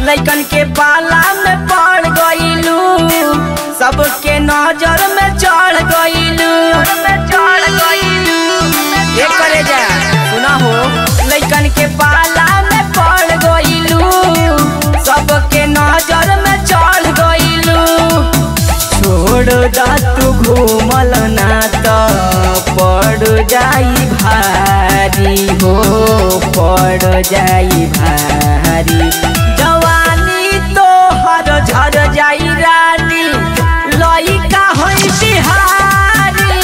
लइकन के पाला में पड़ गईलू, सबके नजर में चढ़ गईलू। करे जा सुना हो, लइकन के पाला में पड़ गईलू, सबके नजर में चढ़ गईलू। छोड़ दा तू घूमल ना तो पड़ जाई भारी हो, पड़ जाई भारी। जवानी तो हर झर जाई रानी, लइका होई बिहारी।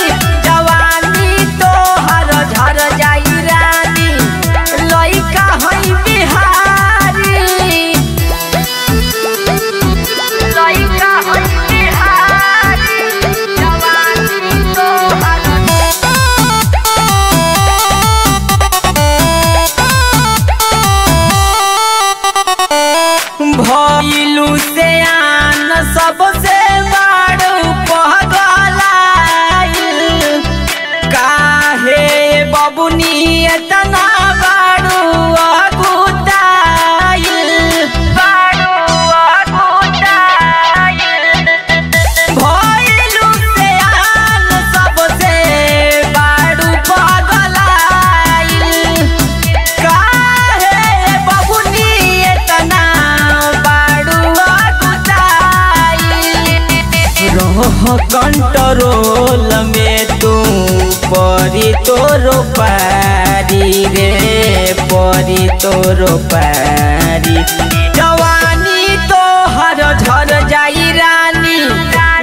जवानी तो हर झर जाई रानी, लइका होई बिहारी। लइका होई बिहारी, जवानी तो भइलू से आन सबसे बड़ पगलाइल। काहे बबुनी इतना बड़ू अगुताइल, भइलू से आन सबसे बड़ पगलाइल। काहे बबुनी इतना कंट्रोल में तू परी तोरो पारी रे, परी तोरो पारी। जवानी तो हर झर जाई रानी,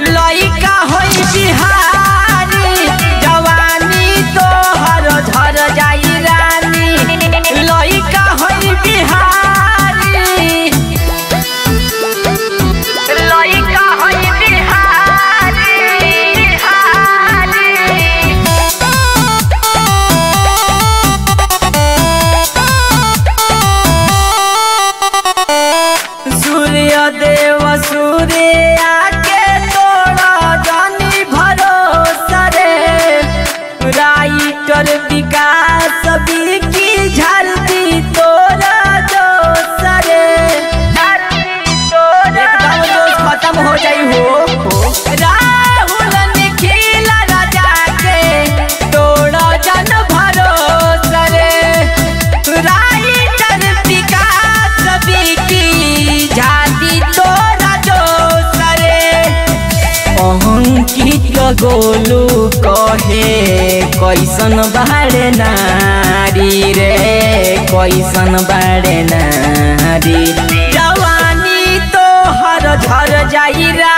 लइका होई बिहारी। जवानी तो हर झर जाई रानी, लइका होई बिहारी। लइका होई देव सूर्या के तोड़ा जानी भरोसा रे। राइटर विकास की झलदी तोरा दोसा रे। एकदम दोस्त खत्म हो जाई हो। राहुल निखिल राजा के तोड़ा जन भरोसा रे। राइटर विकास की झादी तोरा दोसा रे। अंकित गोलू कहे कैसन बाड़े नारी रे, कैसन बाड़े नारी। जवानी तो हर झर जाई रा